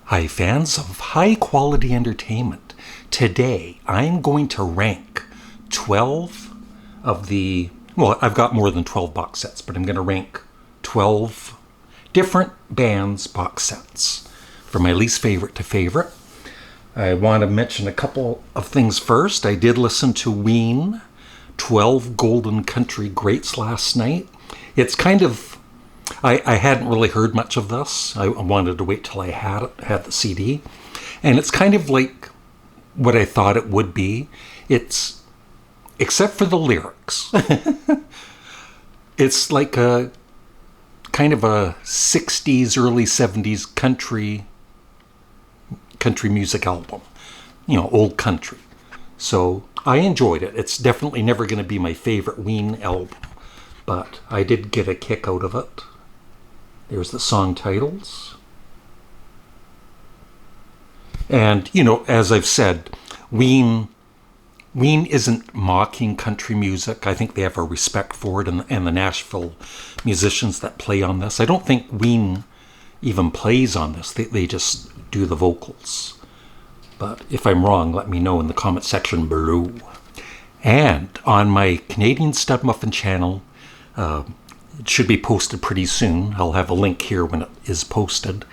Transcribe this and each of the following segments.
Hi fans of high quality entertainment. Today I'm going to rank 12 of the, well, I've got more than 12 box sets, but I'm going to rank 12 different bands box sets from my least favorite to favorite. I want to mention a couple of things first. I did listen to Ween 12 Golden Country Greats last night. It's kind of, I hadn't really heard much of this. I wanted to wait till I had the CD. And it's kind of like what I thought it would be. It's, except for the lyrics, it's like a kind of a 60s, early 70s country music album. You know, old country. So I enjoyed it. It's definitely never going to be my favorite Ween album, but I did get a kick out of it. There's the song titles. And, you know, as I've said, Ween isn't mocking country music. I think they have a respect for it, and the Nashville musicians that play on this. I don't think Ween even plays on this. They just do the vocals. But if I'm wrong, let me know in the comment section below. And on my Canadian Studmuffin channel, it should be posted pretty soon. I'll have a link here when it is posted.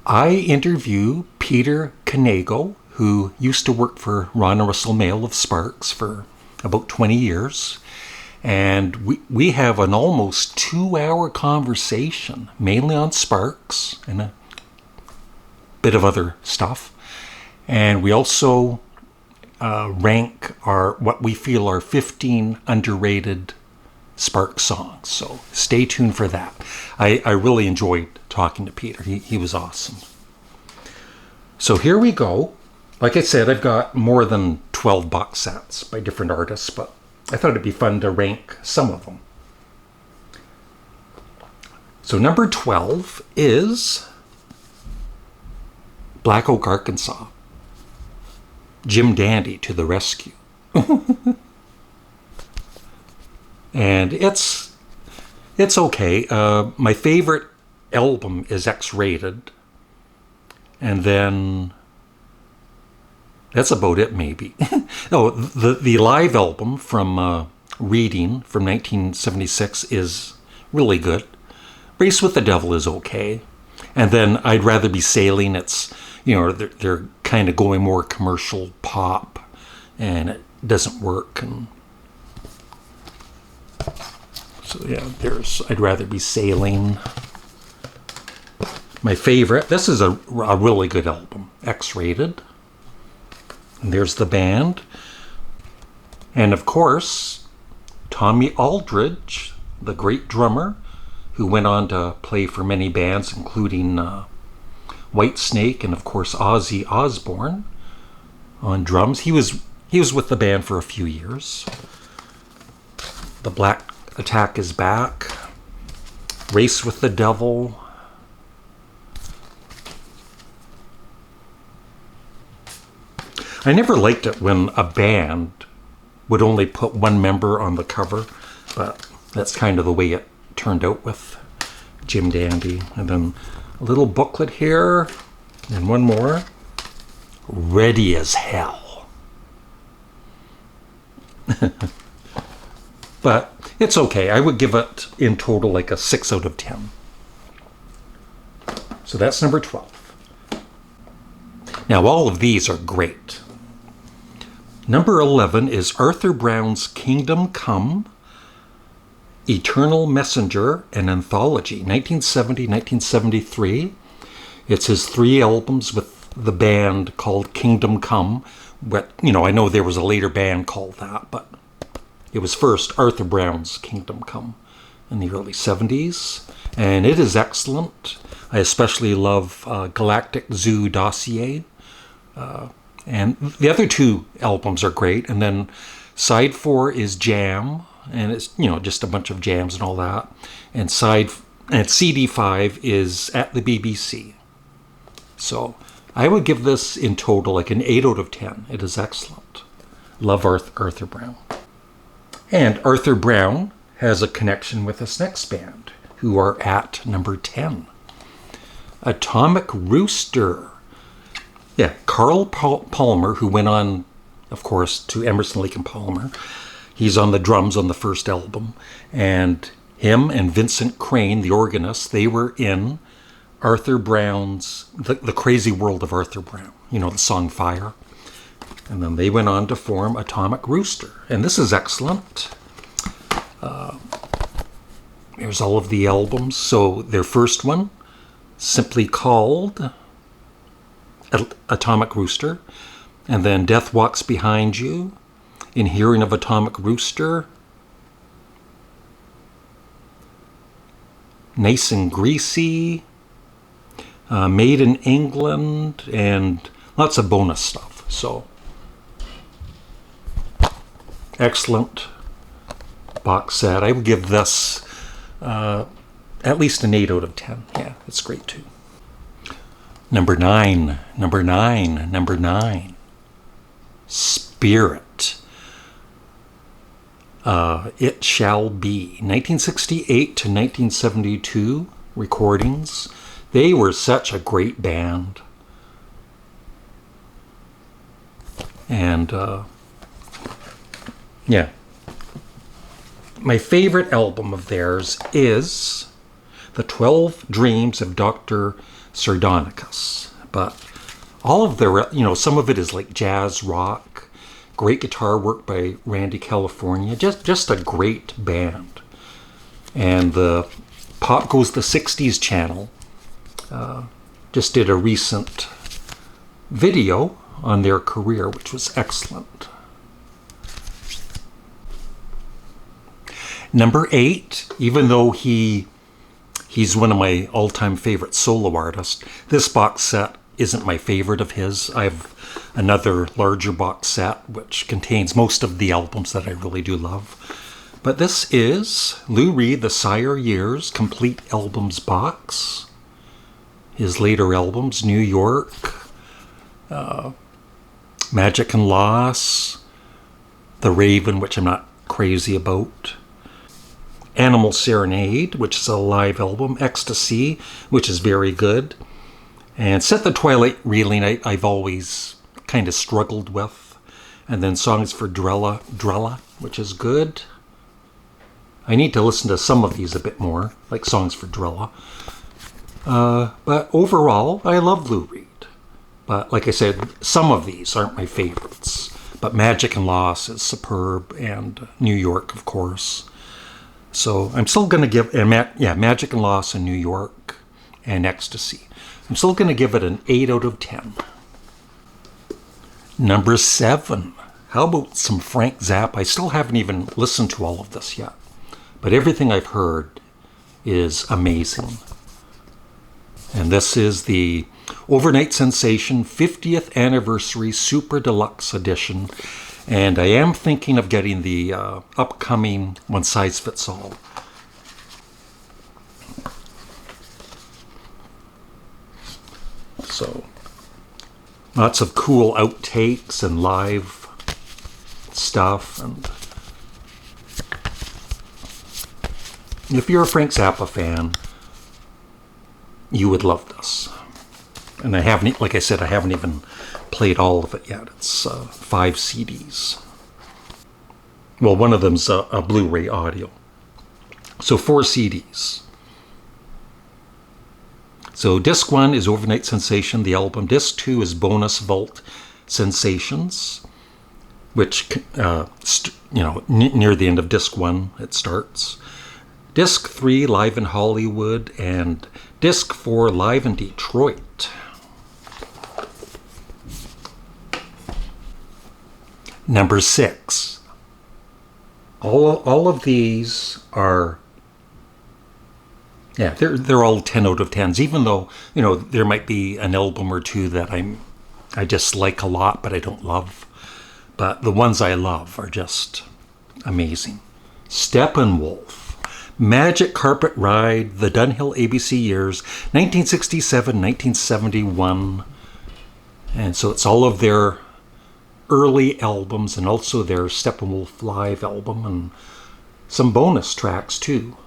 I interview Peter Canego, who used to work for Ron and Russell Mail of Sparks for about 20 years. And we have an almost 2-hour conversation, mainly on Sparks and a bit of other stuff. And we also rank what we feel are 15 underrated Sparks songs. So stay tuned for that. I really enjoyed talking to Peter. He was awesome. So here we go. Like I said, I've got more than 12 box sets by different artists, but I thought it'd be fun to rank some of them. So number 12 is Black Oak, Arkansas. Jim Dandy to the rescue. And it's okay. My favorite album is X-Rated. And then that's about it, maybe. Oh, the live album from Reading from 1976 is really good. Race with the Devil is okay. And then I'd Rather Be Sailing. It's, you know, they're kind of going more commercial pop, and it doesn't work. And so yeah, there's I'd Rather Be Sailing. My favorite, this is a really good album, X-Rated. And there's the band. And of course, Tommy Aldridge, the great drummer, who went on to play for many bands, including Whitesnake and of course Ozzy Osbourne on drums. He was with the band for a few years. The Black Attack is Back. Race with the Devil. I never liked it when a band would only put one member on the cover, but that's kind of the way it turned out with Jim Dandy. And then a little booklet here, and one more. Ready as Hell. But it's okay. I would give it in total like a 6 out of 10. So that's number 12. Now all of these are great. Number 11 is Arthur Brown's Kingdom Come, Eternal Messenger, an anthology, 1970-1973. It's his 3 albums with the band called Kingdom Come. But, you know, I know there was a later band called that, but it was first Arthur Brown's Kingdom Come in the early 70s. And it is excellent. I especially love Galactic Zoo Dossier. And the other 2 albums are great. And then side 4 is Jam. And it's, you know, just a bunch of jams and all that. And CD 5 is At the BBC. So I would give this in total like an 8 out of 10. It is excellent. Love Arthur Brown. And Arthur Brown has a connection with this next band, who are at number 10. Atomic Rooster. Yeah, Carl Palmer, who went on, of course, to Emerson, Lake and Palmer. He's on the drums on the first album. And him and Vincent Crane, the organist, they were in Arthur Brown's The Crazy World of Arthur Brown. You know, the song Fire. And then they went on to form Atomic Rooster. And this is excellent. Here's all of the albums. So their first one, simply called Atomic Rooster. And then Death Walks Behind You, In Hearing of Atomic Rooster, Nice and Greasy, Made in England, and lots of bonus stuff. So, excellent box set. I would give this at least an 8 out of 10. Yeah, it's great too. Number nine. Spirit. It Shall Be. 1968 to 1972 recordings. They were such a great band. And, yeah. My favorite album of theirs is The 12 Dreams of Dr. Sardonicus. But all of their, some of it is like jazz rock, great guitar work by Randy California, just a great band. And the Pop Goes the 60s channel just did a recent video on their career, which was excellent. Number 8, even though he's one of my all-time favorite solo artists, this box set isn't my favorite of his. I have another larger box set which contains most of the albums that I really do love. But this is Lou Reed, The Sire Years Complete Albums Box. His later albums, New York, Magic and Loss, The Raven, which I'm not crazy about, Animal Serenade, which is a live album, Ecstasy, which is very good, and Set the Twilight Reeling, I've always kind of struggled with, and then Songs for Drella, which is good. I need to listen to some of these a bit more, like Songs for Drella. But overall, I love Lou Reed. But like I said, some of these aren't my favorites. But Magic and Loss is superb, and New York, of course. So I'm still going to give, Magic and Loss in New York and Ecstasy. I'm still going to give it an 8 out of 10. Number 7. How about some Frank Zappa? I still haven't even listened to all of this yet. But everything I've heard is amazing. And this is the Overnight Sensation 50th Anniversary Super Deluxe Edition. And I am thinking of getting the upcoming One Size Fits All. So, lots of cool outtakes and live stuff. And if you're a Frank Zappa fan, you would love this. And I haven't, like I said, I haven't even played all of it yet. It's 5 CDs. Well, one of them's a Blu-ray audio. So 4 CDs. So disc 1 is Overnight Sensation, the album. Disc 2 is Bonus Vault Sensations, which, near the end of disc 1 it starts. Disc 3, Live in Hollywood, and Disc 4, Live in Detroit. Number 6. All of these are, they're all 10 out of 10s, even though, there might be an album or two that I just like a lot, but I don't love. But the ones I love are just amazing. Steppenwolf, Magic Carpet Ride, The Dunhill ABC Years, 1967, 1971. And so it's all of their early albums and also their Steppenwolf live album and some bonus tracks too.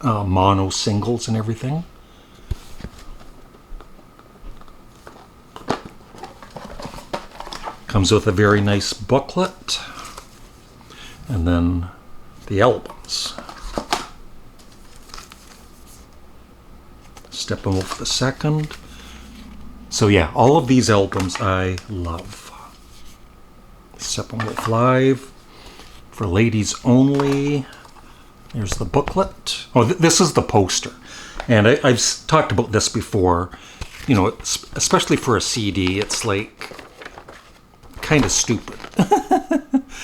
Mono singles and everything. Comes with a very nice booklet. And then the albums. Steppenwolf the Second. So yeah, all of these albums I love. Steppenwolf Live. For Ladies Only. There's the booklet. Oh, this is the poster. And I've talked about this before. You know, especially for a CD, it's like kind of stupid.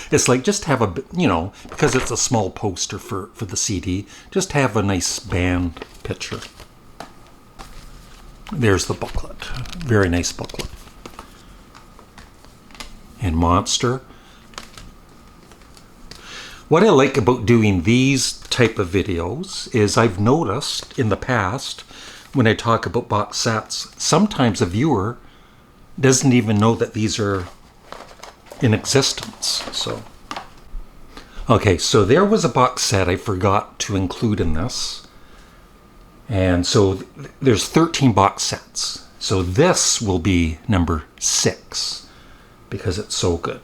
It's like just have a, you know, because it's a small poster for the CD, just have a nice band picture. There's the booklet. Very nice booklet. And Monster. What I like about doing these type of videos is I've noticed in the past when I talk about box sets, sometimes a viewer doesn't even know that these are in existence. So, okay, so there was a box set I forgot to include in this. And so there's 13 box sets. So this will be number 6 because it's so good.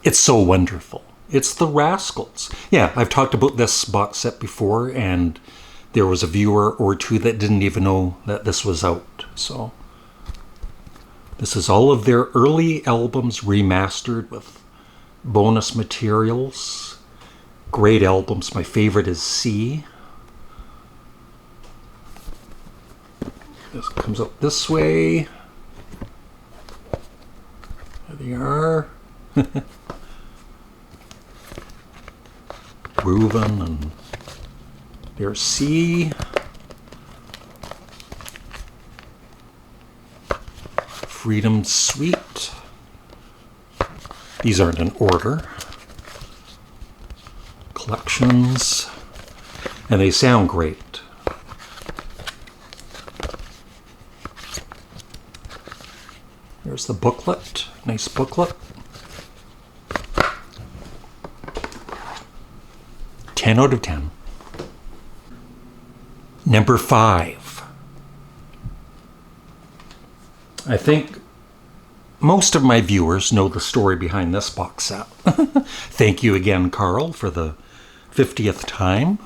It's so wonderful. It's the Rascals. Yeah, I've talked about this box set before, and there was a viewer or two that didn't even know that this was out. So this is all of their early albums remastered with bonus materials. Great albums. My favorite is C. This comes up this way. There they are. Groovin', and there's C. Freedom Suite. These aren't in order. Collections. And they sound great. There's the booklet. Nice booklet. 10 out of 10. Number 5. I think most of my viewers know the story behind this box set. Thank you again, Carl, for the 50th time.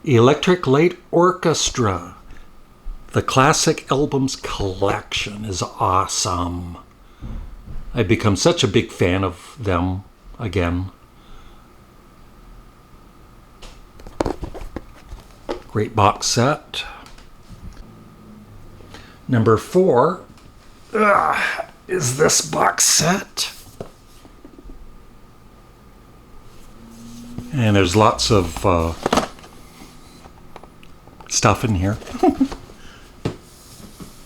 Electric Light Orchestra. The Classic Albums Collection is awesome. I've become such a big fan of them again. Great box set. Number 4 is this box set. And there's lots of stuff in here.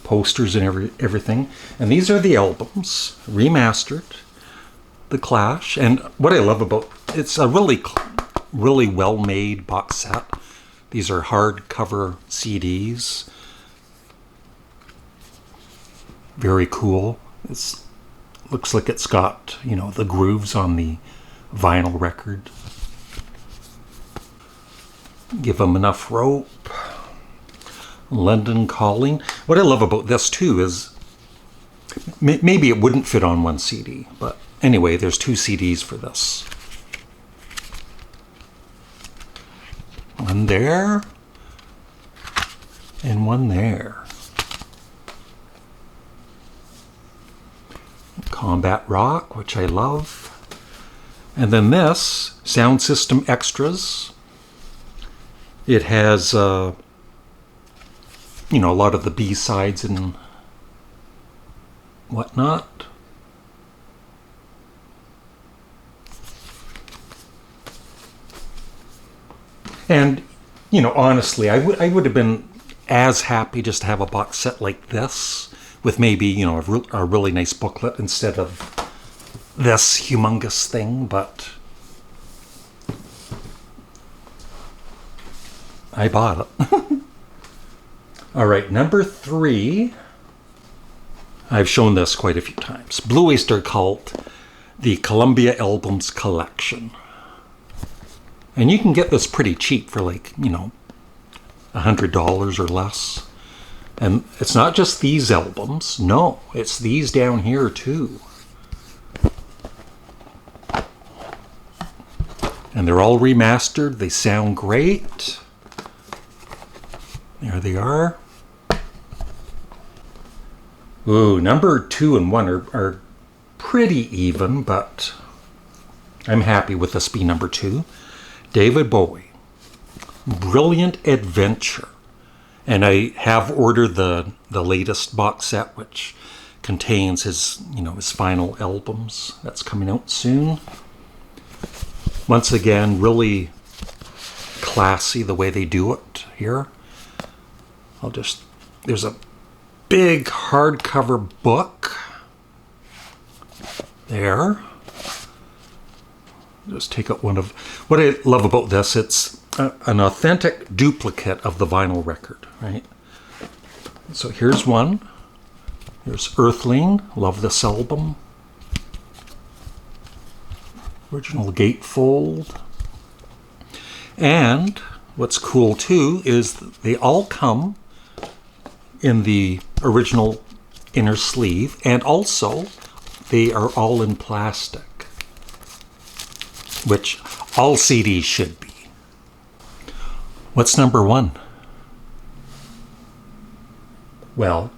Posters and everything. And these are the albums, remastered. The Clash. And what I love about it's a really well-made box set. These are hardcover CDs. Very cool. It looks like it's got, you know, the grooves on the vinyl record. Give them enough rope. London Calling. What I love about this too is maybe it wouldn't fit on one CD, but anyway, there's 2 CDs for this. One there and one there. Combat Rock, which I love. And then this, Sound System Extras. It has, you know, a lot of the B-sides and whatnot. And, you know, honestly, I would have been as happy just to have a box set like this with maybe, you know, a really nice booklet instead of this humongous thing, but I bought it. All right, number 3. I've shown this quite a few times. Blue Oyster Cult, the Columbia Albums Collection. And you can get this pretty cheap for like, you know, $100 or less. And it's not just these albums. No, it's these down here too. And they're all remastered. They sound great. There they are. Ooh, number 2 and 1 are pretty even, but I'm happy with this being number 2. David Bowie. Brilliant Adventure. And I have ordered the latest box set, which contains his final albums. That's coming out soon. Once again, really classy the way they do it here. There's a big hardcover book there. Just take out one of what I love about this. It's an authentic duplicate of the vinyl record, right? So here's one. Here's Earthling. Love this album. Original gatefold. And what's cool too is they all come in the original inner sleeve, and also they are all in plastic, which all CDs should be. What's number 1? Well,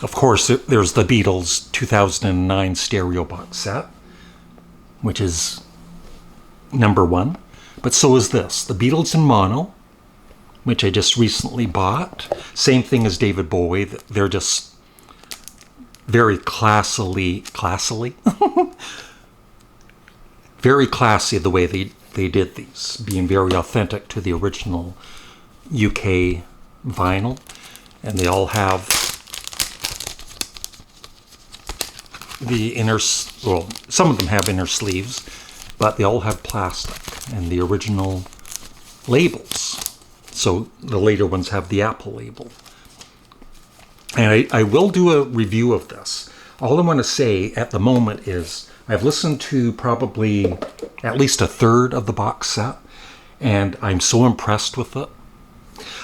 of course, there's the Beatles 2009 stereo box set, which is number 1. But so is this, the Beatles in mono, which I just recently bought. Same thing as David Bowie. They're just very classily, very classy the way they did these, being very authentic to the original UK vinyl. And they all have the inner, well, some of them have inner sleeves, but they all have plastic and the original labels. So the later ones have the Apple label. And I will do a review of this. All I want to say at the moment is I've listened to probably at least a third of the box set, and I'm so impressed with it.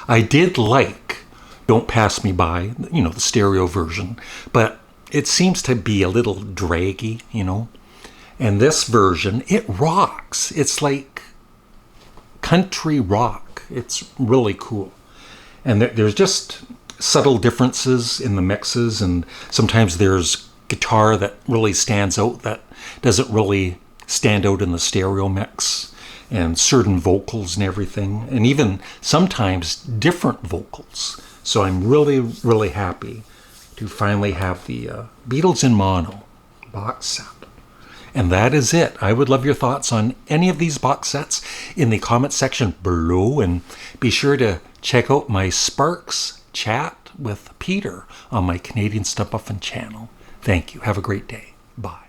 I did like Don't Pass Me By, the stereo version, but it seems to be a little draggy, And this version, it rocks. It's like country rock. It's really cool. And there's just subtle differences in the mixes, and sometimes there's guitar that really stands out that doesn't really stand out in the stereo mix, and certain vocals and everything, and even sometimes different vocals. So I'm really, really happy to finally have the Beatles in mono box set. And that is it. I would love your thoughts on any of these box sets in the comment section below, and be sure to check out my Sparks chat with Peter on my Canadian Studmuffin channel. Thank you. Have a great day. Bye.